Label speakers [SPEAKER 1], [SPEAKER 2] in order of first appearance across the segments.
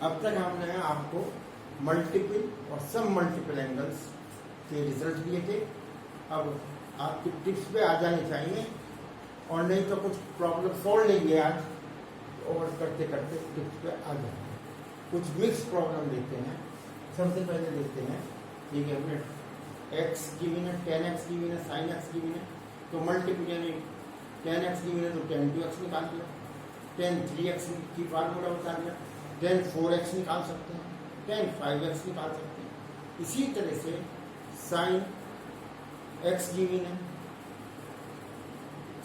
[SPEAKER 1] अब तक हमने आपको मल्टीपल और सब मल्टीपल एंगल्स के रिजल्ट दिए थे। अब आपकी टिप्स पे आ जानी चाहिए, और नहीं तो कुछ प्रॉब्लम सोल्व लेंगे आज और करते करते टिप्स पे आ जाएंगे। कुछ मिक्स प्रॉब्लम लेते हैं। सबसे पहले देखते हैं, ठीक है, अपने एक्स गिवन है, 10x गिवन है, sin x गिवन है, तो मल्टीपल यानी 10x गिवन है तो 10 2x निकाल दिया, 10 3x की फार्मूला बता दिया, 10 4x निकाल सकते हैं, 10 5x निकाल सकते हैं। इसी तरह से sin x गिवन है,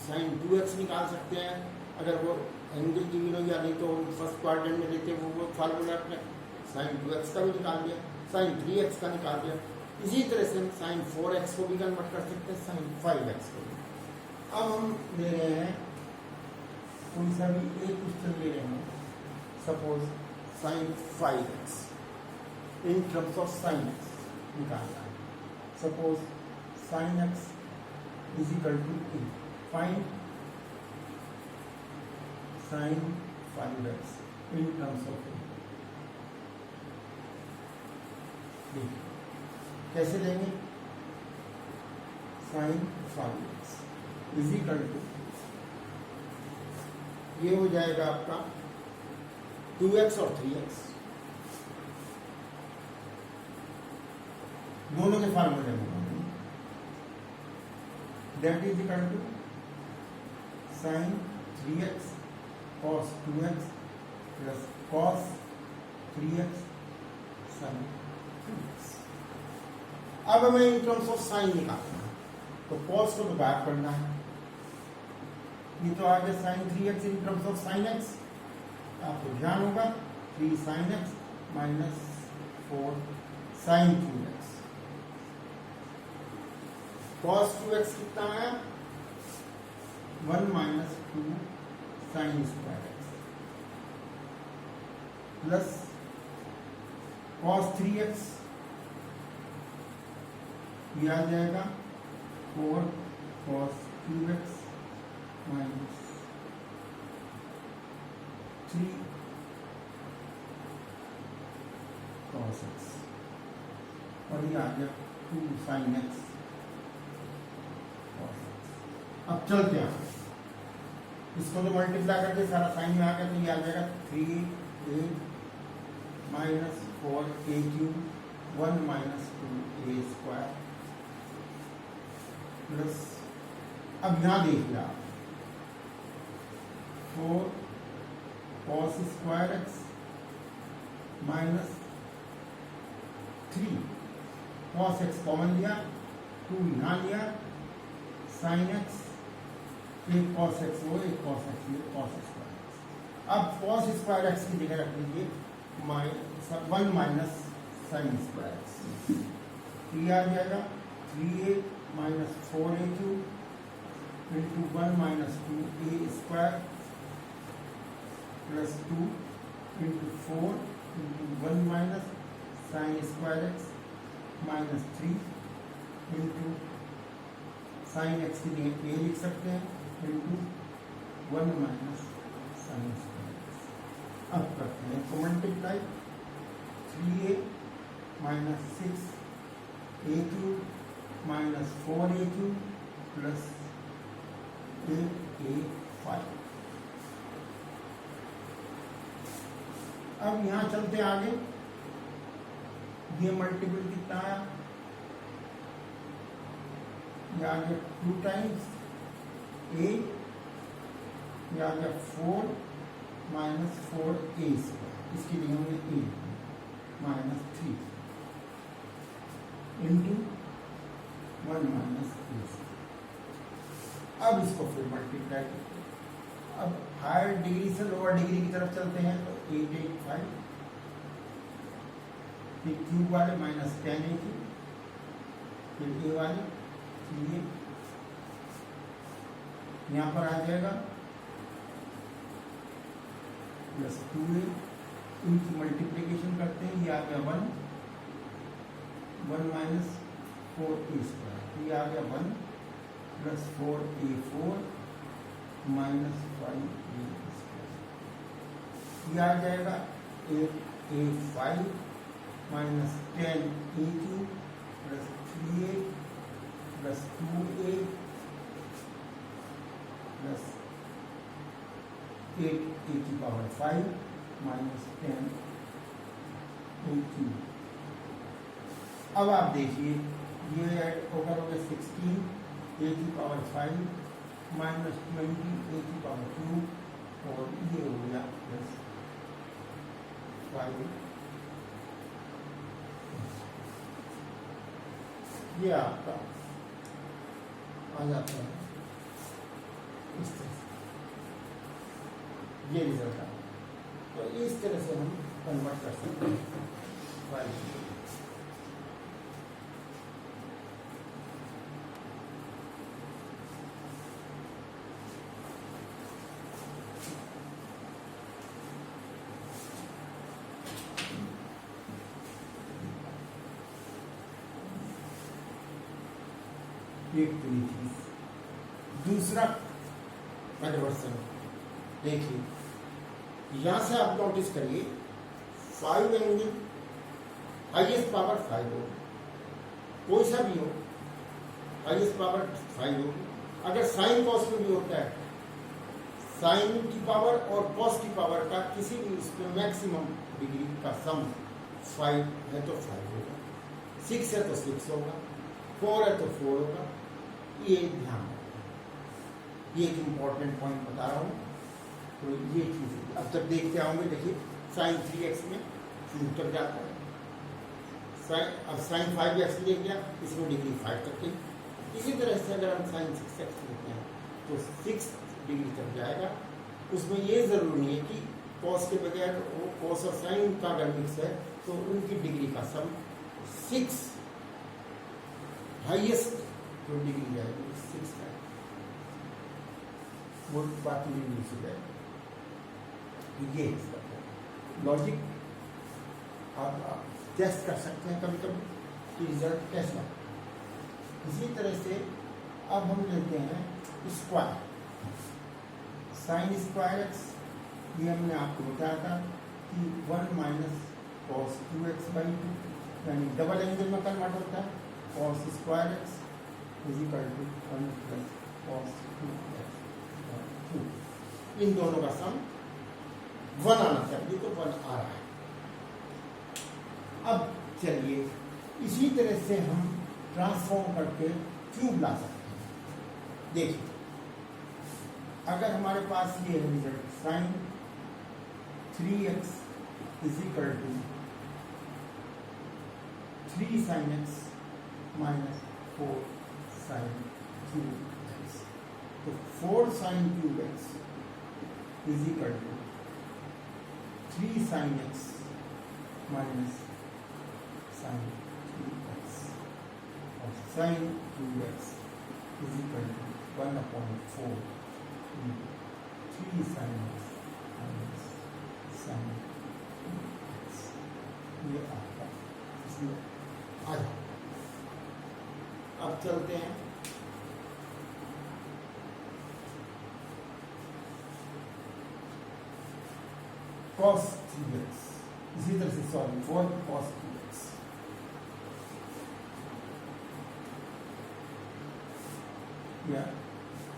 [SPEAKER 1] sin 2x निकाल सकते हैं, अगर वो एंगल गिवन हो, या नहीं तो फर्स्ट क्वाड्रेंट में लेते वो फार्मूला अपने sin 2x का भी निकाल दिया, sin 3x का निकाल दिया। इसी तरह से हम sin 4x को भी कन्वर्ट कर सकते हैं, sin 5x को भी। अब हम ले रहे हैं कोई सा भी एक क्वेश्चन ले रहे हैं, suppose sin 5x in terms of sin x निकालना है। Suppose sin x is equal to a, find sin 5x in terms of a। कैसे लेंगे? sin 5x is equal to, ये हो जाएगा आपका 2x और 3x, दोनों के फार्मूले में that is equal to sin 3x cos 2x plus cos 3x sin 2x। अब हमें इन टर्म्स ऑफ साइन निकालना है, तो cos को तो बाहर करना है। ये तो आ गया sin 3x in terms of sin x, आपको ध्यान होगा 3 sin x minus 4 sin 2x। cos 2x कितना है? 1 minus 2 sin square x plus cos 3x, ये आ जाएगा 4 cos 2x minus 3 cos x, और ये आ गया 2 sin x cos x। अब चलते हैं, इसको तो मल्टीप्लाई करके सारा साइन में आ गया, तो ये आ जाएगा 3a minus 4a cube 1 minus 2a square plus, अब यहां देखिए आप 4 cos square x minus 3 cos x common लिया, 2 यहां लिया, sin x, एक cos x वो, एक cos x ये, cos स्क्वायर x। अब cos स्क्वायर x की जगह रख लीजिए 1 माइनस sin स्क्वायर x, ये आ जाएगा 3a minus 4a cube into 1 minus 2a square plus 2 into 4 into 1 minus sine square x minus 3 into sine x की जगह a लिख सकते हैं into 1 minus sine square x. अब करते हैं तो multiply 3a minus 6a cube minus 4a cube plus 8a5। अब यहां चलते आगे, ये मल्टीपल कितना आया? ये आ गया 2 टाइम्स a, ये आ गया 4 माइनस 4a स्क्वायर, इसकी जगह हमने a minus 3 into 1 minus a square. अब इसको फिर मल्टीप्लाई करते हैं। अब हायर डिग्री से लोअर डिग्री की तरफ चलते हैं, तो 8 8 5 फिर क्यूब वाले माइनस 10a क्यूब, फिर a वाले, ये यहाँ पर आ जाएगा प्लस 2a, इनकी मल्टीप्लीकेशन करते हैं, ये आ गया 1 माइनस 4a स्क्वायर, ये आ गया 1 plus 4a4 minus 5a square, ये आ जाएगा 8a5 minus 10a2 plus 3a plus 2a plus 8 a की पावर 5 minus 10 a2। अब आप देखिए ये ऐड होकर हो गया 16 a की पावर 5 minus 20 a की पावर 2 और ये हो गया प्लस 5। ये आपका आ जाता है इस तरह से, ये रिजल्ट आता है। तो इस तरह से हम कन्वर्ट कर सकते हैं फाइल। एक तो ये चीज, दूसरा कन्वर्सन देखिए, यहां से आप नोटिस करिए 5 एंगल हाईएस्ट पावर 5 हो, कोई सा भी हो हाईएस्ट पावर 5 हो। अगर साइन कॉस में भी होता है, साइन की पावर और कॉस की पावर का किसी भी उसमें मैक्सिमम डिग्री का सम 5 है तो 5 होगा, 6 है तो 6 होगा, 4 है तो 4 होगा। ये ध्यान, ये एक इम्पॉर्टेंट पॉइंट बता रहा हूँ। तो ये चीज़ अब जब देखते आओगे, देखिए साइन 3x में उतर जाता है, अब साइन 5x ले गया, इसमें डिग्री 5 तक गई। इसी तरह से अगर हम साइन 6x लेते हैं तो 6 डिग्री तक जाएगा। उसमें ये ज़रूरी नहीं है कि कॉस के बगैर वो कॉस और साइन का अगर मिक्स है तो उनकी डिग्री का सम 6 हाईएस्ट जो डिग्री जाएगी 6 का, वो बाकी डिग्री से जाएगी। ये इसका लॉजिक आप टेस्ट कर सकते हैं कभी कभी कि रिजल्ट कैसा है। इसी तरह से अब हम लेते हैं स्क्वायर, साइन स्क्वायर एक्स, ये हमने आपको बताया था कि 1 माइनस कॉस 2x/2, यानी डबल एंगल में कन्वर्ट होता है। Cos square x is equal to 1 plus cos 2x/2, इन दोनों का सम 1 आना चाहिए, तो 1 आ रहा है। अब चलिए इसी तरह से हम ट्रांसफॉर्म करके क्यूब ला सकते हैं। देखिए अगर हमारे पास ये है result, sine 3x is equal to 3 sin x minus 4 sin cube x, तो 4 sin cube x is equal to 3 sin x minus sin cube x, और sin cube x is equal to 1/4 3 sin x minus sin cube x। ये आपका इसमें आ जाए। अब चलते हैं cos 3x, इसी तरह से सॉरी 4 cos 2x। या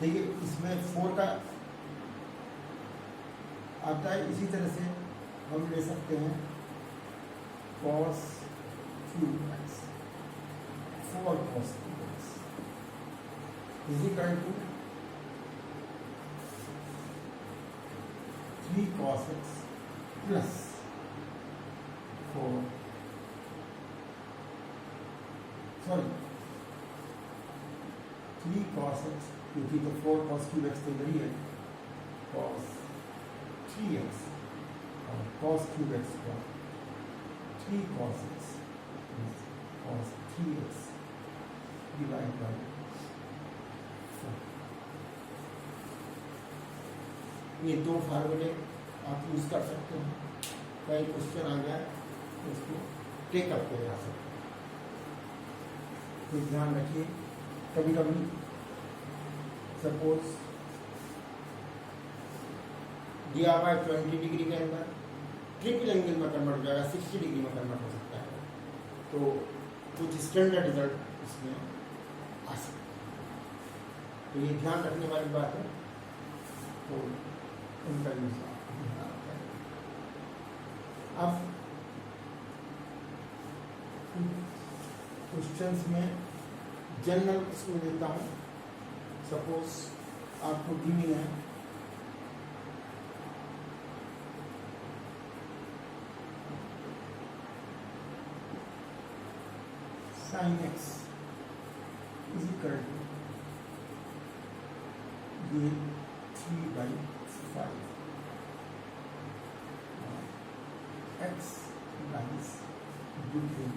[SPEAKER 1] देखिए इसमें 4 का आता है, इसी तरह से हम ले सकते हैं cos 2x, 4 cos 2x is equal to 3 cos x plus 4 3 cos x, क्योंकि तो 4 cos 2x तो इधर ही है, cos 3x और cos 2x का 3 cos x cos 3x divide by 4। ये दो फार्मूले आप यूज कर सकते हैं। कई क्वेश्चन आ गया तो इसको टेकअप पे आ सकते हैं। तो ध्यान रखिए, कभी कभी सपोज दिया हुआ है 20 डिग्री के अंदर ट्रिपल एंगल में कन्वर्ट हो जाएगा, 60 डिग्री में कन्वर्ट हो सकता है। तो कुछ स्टैंडर्ड रिजल्ट इसमें आ सकता है। तो ये ध्यान रखने वाली बात है। तो उनका यूज अब क्वेश्चंस में जनरल इसमें देता हूँ। सपोज आपको गिवन है sin x is equal to ये 3/5 x lies between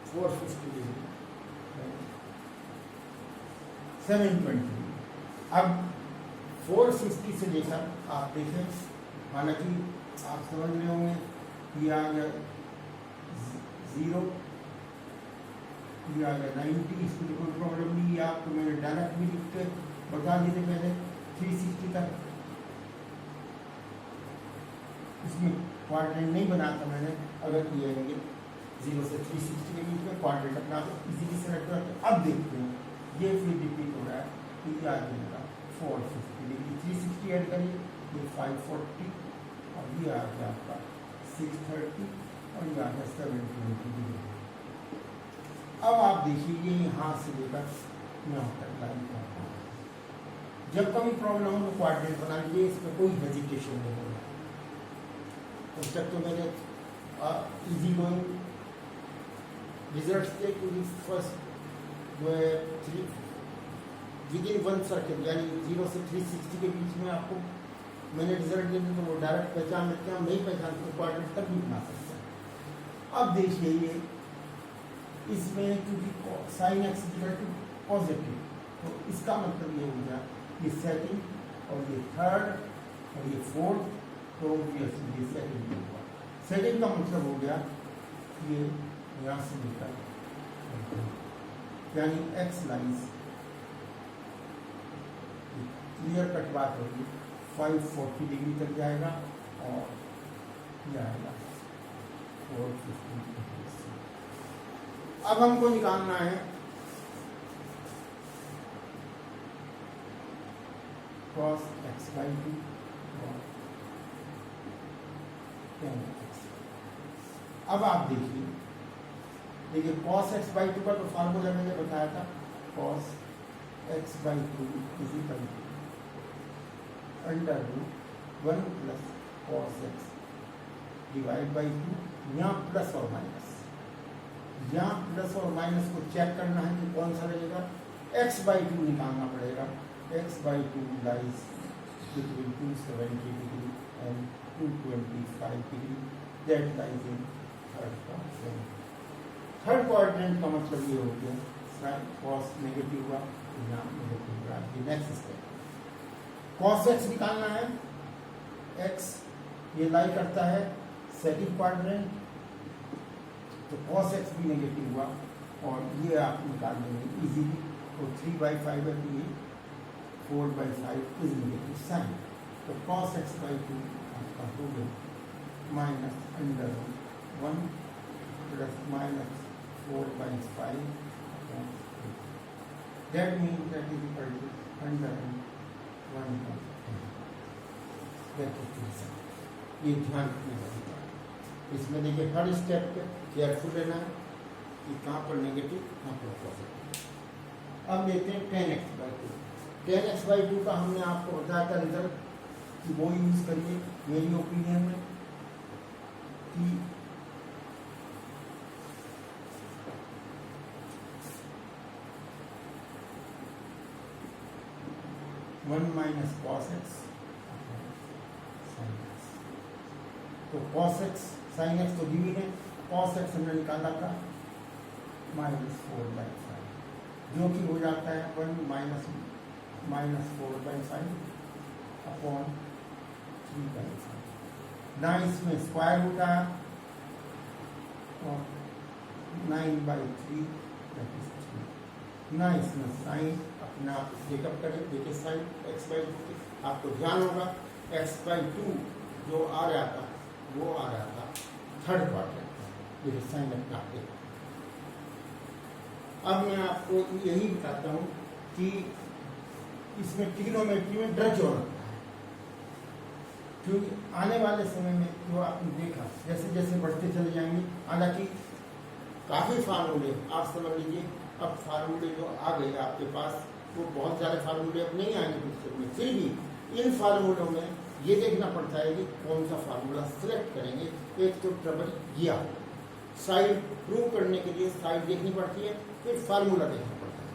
[SPEAKER 1] four 50 degree 720। अब 460 से जैसा आप देखें, हालांकि आप समझ रहे होंगे ये आ गया 0, ये आ गया 90, इसमें कोई प्रॉब्लम नहीं है। आपको मैंने डायरेक्ट भी लिख के बता दी थी पहले 360 तक। इसमें क्वाड्रेंट नहीं बनाता मैंने, अगर ये 0 से 360 के बीच में क्वाड्रेंट अपना तो इजीली सेलेक्ट करते। अब देखते हैं ये फिर रिपीट हो रहा है, तो ये आ जाएगा 450 डिग्री, 360 ऐड करिए, ये 540 और ये आ गया आपका 630 और ये आ गया 720 डिग्री। अब आप देखिए ये यहाँ से लेकर यहाँ तक लाइन करता है। जब कभी प्रॉब्लम हो तो क्वाड्रेंट बना लीजिए, इसमें कोई हेजिटेशन नहीं होगा। उस तक तो मैंने इजी गोइंग रिजल्ट थे, क्योंकि फर्स्ट जो है विदिन 1 सर्कल यानी 0 से 360 के बीच में आपको मैंने रिजल्ट दे दी, तो वो डायरेक्ट पहचान लेते हैं। हम नहीं पहचानते तो क्वाड्रेंट तक भी बना सकते हैं। अब देखिए ये इसमें क्योंकि साइन एक्स पॉजिटिव, तो इसका मतलब ये हो गया ये सेकंड और ये थर्ड और ये फोर्थ, तो ये सेकंड होगा। सेकंड का मतलब हो गया ये यहाँ से लेकर यानी एक्स लाइज क्लियर कट बात होगी 540 डिग्री तक जाएगा और ये आएगा 450 डिग्री। अब हमको निकालना है cos x/2 और tan x। अब आप देखिए cos x/2 का तो फार्मूला मैंने बताया था, cos x/2 is equal to √1 plus cos x divide by 2। यहाँ प्लस और माइनस, यहाँ प्लस और माइनस को चेक करना है कि कौन सा लगेगा। x/2 निकालना पड़ेगा। x/2 lies between 270 degree and 225 degree, that lies in third quadrant. Third quadrant का मतलब ये हो गया साइन कॉस नेगेटिव हुआ, यहाँ नेगेटिव हुआ। नेक्स्ट स्टेप कॉस एक्स निकालना है। एक्स ये लाई करता है सेकंड क्वाड्रेंट, तो कॉस एक्स भी नेगेटिव हुआ और ये आप निकाल देंगे इजीली। तो 3/5 है तो ये 4/5 इज नेगेटिव साइन, तो कॉस x/2 आपका हो गया -√1 plus -4/5। That means that is equal to √1/5। ये ध्यान रखने वाली बात। इसमें देखिए हर स्टेप पे केयरफुल रहना है कि कहाँ पर नेगेटिव कहाँ पर पॉजिटिव। अब देखते हैं tan x/2। tan x/2 का हमने आपको बताया था रिजल्ट कि वो यूज करिए मेरी ओपिनियन में कि 1 minus cos x sin x। तो cos x sin x तो गिवन है, cos x हमने निकाला था -4/5, जो कि हो जाता है 1 माइनस 4/5 अपॉन 3/5। ना इसमें स्क्वायर होता है और 9/3 दैट इज 3 ना। इसमें साइन अपना ब्रेकअप करें, देखिए साइन x/2 आपको ध्यान होगा x/2 जो आ रहा था वो आ रहा था थर्ड क्वाड्रेंट। देखिए साइन अपना आपके। अब मैं आपको यही बताता हूँ कि इसमें ट्रिग्नोमेट्री में डर क्यों लगता है, क्योंकि आने वाले समय में जो आपने देखा जैसे जैसे बढ़ते चले जाएंगे, हालांकि काफ़ी फार्मूले आप समझ लीजिए, अब फार्मूले जो आ गए आपके पास वो बहुत सारे फार्मूले अब नहीं आएंगे पुस्तक में, फिर भी इन फार्मूलों में ये देखना पड़ता है कि कौन सा फार्मूला सिलेक्ट करेंगे। एक तो ट्रबल यह हो, साइड प्रूव करने के लिए साइड देखनी पड़ती है, फिर फार्मूला देखना पड़ता है।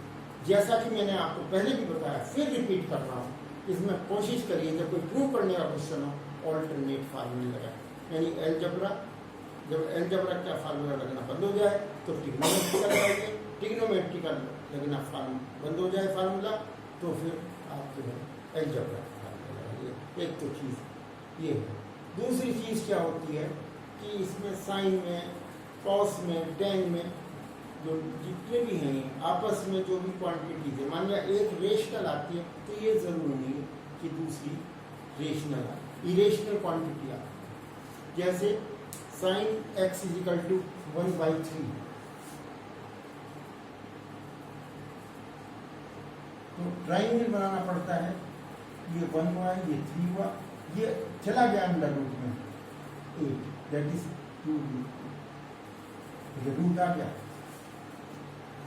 [SPEAKER 1] जैसा कि मैंने आपको पहले भी बताया, फिर रिपीट कर रहा हूँ, इसमें कोशिश करिए जब कोई प्रूव करने का क्वेश्चन हो ऑल्टरनेट फार्मूले लगाए, यानी एलजेब्रा, जब एलजेब्रा का फार्मूला लगना बंद हो जाए तो ट्रिग्नोमेट्री का लगाइए, ट्रिग्नोमेट्री का लगना बंद हो जाए फार्मूला तो फिर आप जो है एलजेब्रा का फार्मूला लगाइए। एक तो चीज़ ये है। दूसरी चीज़ क्या होती है कि इसमें साइन में, कॉस में, टेन में जो जितने भी हैं आपस में जो भी क्वांटिटीज है, मान लिया एक रेशनल आती है तो ये जरूरी नहीं है कि दूसरी रेशनल आए, इरेशनल क्वांटिटी आती है। जैसे साइन x = 1/3, तो ट्राइंगल बनाना पड़ता है, ये 1 हुआ, ये 3 हुआ, ये चला गया अंडर रूट में 8 दैट इज 2, ये रूट आ गया।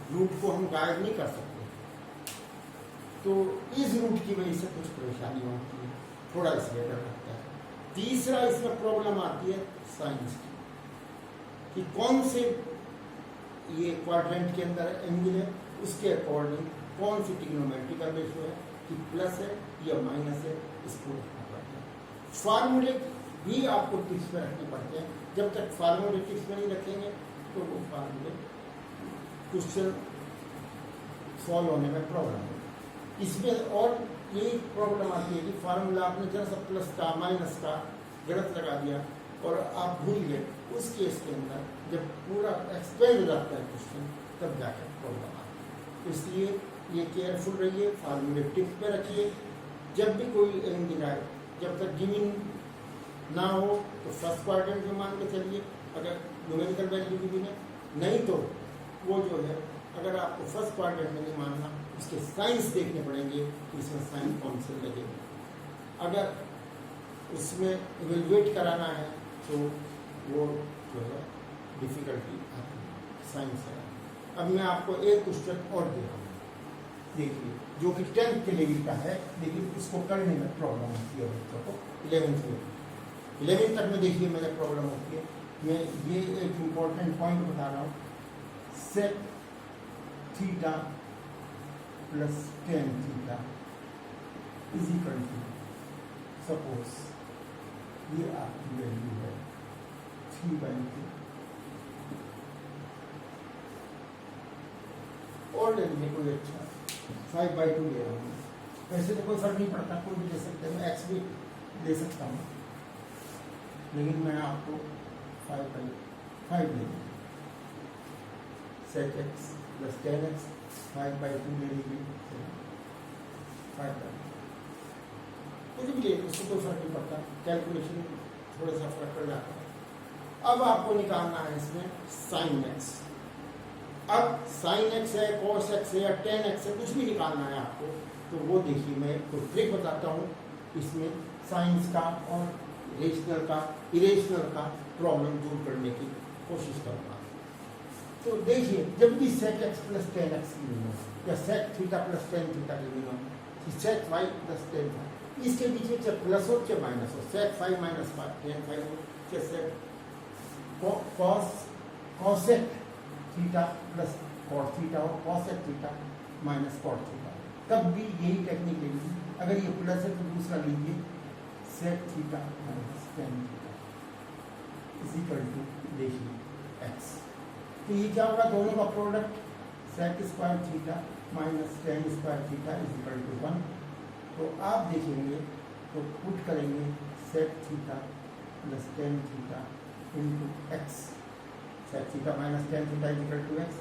[SPEAKER 1] रूट को हम गायब नहीं कर सकते, तो इस रूट की वजह से कुछ परेशानी होती है, थोड़ा इसमें डर लगता है। तीसरा इसमें प्रॉब्लम आती है साइंस की कि कौन से ये क्वाड्रेंट के अंदर एंगल है, उसके अकॉर्डिंग कौन सी ट्रिग्नोमेट्रिकल रेशियो है कि प्लस है या माइनस है, इसको रखना पड़ता है। फार्मूले भी आपको टिप्स में रखने पड़ते हैं, जब तक फार्मूले टिप्स में नहीं रखेंगे तो वो फार्मूले क्वेश्चन सॉल्व होने में प्रॉब्लम है। इसमें और ये प्रॉब्लम आती है कि फार्मूला आपने जरा सा प्लस का माइनस का गलत लगा दिया और आप भूल गए, उस केस के अंदर जब पूरा एक्सप्लेन हो जाता है क्वेश्चन तब जाकर प्रॉब्लम आती है। इसलिए ये केयरफुल रहिए, फार्मूले टिप पे रखिए। जब भी कोई एंगल आए, जब तक गिविंग ना हो तो फर्स्ट क्वाड्रेंट में मान के चलिए, अगर न्यूमेरिकल वैल्यू गिविंग है, नहीं तो वो जो है अगर आपको फर्स्ट क्वाड्रेंट में नहीं मानना, उसके साइंस देखने पड़ेंगे कि इसमें साइन कौन से लगेंगे। अगर उसमें इवेलुएट कराना है तो वो जो है डिफिकल्टी आती है साइंस है। अब मैं आपको एक क्वेश्चन और दे रहा हूँ, देखिए, जो कि 10th के लेवल का है, लेकिन इसको करने में प्रॉब्लम होती है बच्चों को 11th तक में। देखिए मेरे प्रॉब्लम होती है, मैं ये एक इम्पोर्टेंट पॉइंट बता रहा हूँ। Sec theta plus tan theta is equal to, suppose ये आपकी वैल्यू है 3/2 और ले लीजिए कोई अच्छा 5/2 ले रहा हूँ। वैसे तो कोई फर्क नहीं पड़ता, कोई भी ले सकते हैं, मैं एक्स भी ले सकता हूँ, लेकिन मैं आपको 5/5 ले लूँ। सेक एक्स प्लस 10x 5/2 ले लीजिए, 5/2 कुछ भी ले, उसको कोई फर्क नहीं पड़ता, कैलकुलेशन थोड़ा सा फर्क पड़ जाता है। अब आपको निकालना है इसमें साइन एक्स। अब साइन एक्स है, कॉस एक्स है या टेन एक्स है, कुछ भी निकालना है आपको, तो वो देखिए मैं कोई ट्रिक बताता हूँ इसमें साइंस का और रेशनल का, इरेशनल का प्रॉब्लम दूर करने की कोशिश करूँगा। तो देखिए, जब भी सेक एक्स प्लस 10x की गिवन हो या सेक थीटा प्लस 10 थीटा की गिवन हो, सेक वाई प्लस 10 था, इसके बीच में चाहे प्लस हो चाहे माइनस हो, सेक 5 माइनस 10 5 हो, चाहे sec cosec theta plus cot theta हो, cosec theta minus cot theta, तब भी यही टेक्निक लेंगे। अगर ये प्लस है तो दूसरा लीजिए sec theta minus 10 theta is equal to, देखिए एक्स, तो ये क्या होगा, दोनों का product sec square theta minus 10 square theta is equal to 1। तो आप देखेंगे तो पुट करेंगे sec theta plus 10 theta into x sec theta minus tan theta is equal to x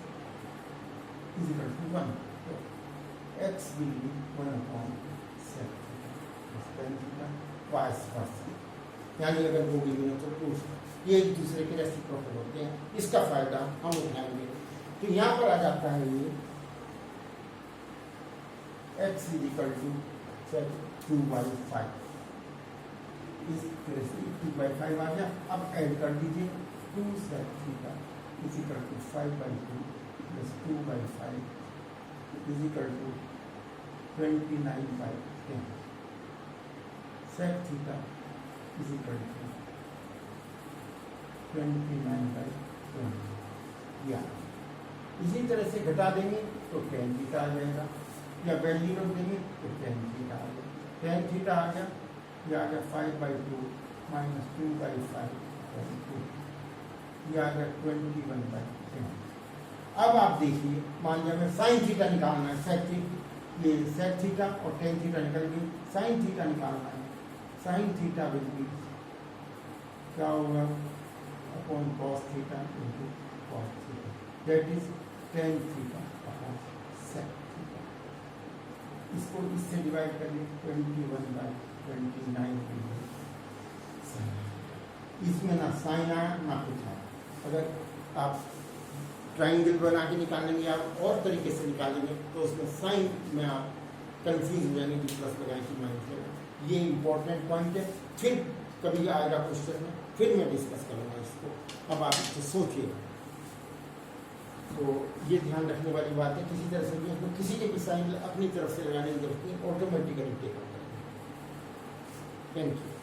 [SPEAKER 1] is equal to 1. So x will be 1 upon sec theta plus tan theta vice versa. यानी अगर दो given तो ये एक दूसरे के reciprocal होते हैं, इसका फायदा हम उठाएंगे। तो यहाँ पर आ जाता है ये x is equal to sec 2/5, इस तरह से 2/5 आ गया। अब ऐड कर दीजिए 2 sec theta is equal to 5/2 plus 2/5 is equal to 29/10. Sec theta is equal to 29/20. या इसी तरह से घटा देंगे तो tan थीटा आ जाएगा, या वैल्यू रख देंगे तो tan थीटा आ गया। tan थीटा आ गया, ये आ गया 5/2 minus 2/5/2, ये आ गया 21/10। अब आप देखिए, मान लिया मैं साइन थीटा निकालना है, ये सेक थीटा और tan थीटा निकल गई, साइन थीटा निकालना है। साइन थीटा विल बी क्या होगा upon cos theta into cos theta, that is tan theta upon sec theta. इसको इससे डिवाइड करिए 21/29। इसमें ना साइन आया ना कुछ आया। अगर आप ट्राइंगल बना के निकालेंगे, आप और तरीके से निकालेंगे तो उसमें साइन में आप कंफ्यूज हो जाएंगे कि प्लस लगाएं कि माइनस लगाएं। ये इंपॉर्टेंट पॉइंट है, फिर कभी आएगा क्वेश्चन में, फिर मैं डिस्कस करूँगा इसको। अब आप इसको सोचिए। तो ये ध्यान रखने वाली बात है, किसी तरह से भी इसको किसी के भी साइन अपनी तरफ से लगाने की जरूरत नहीं, ऑटोमेटिकली टेक अप करेंगे। Thank you.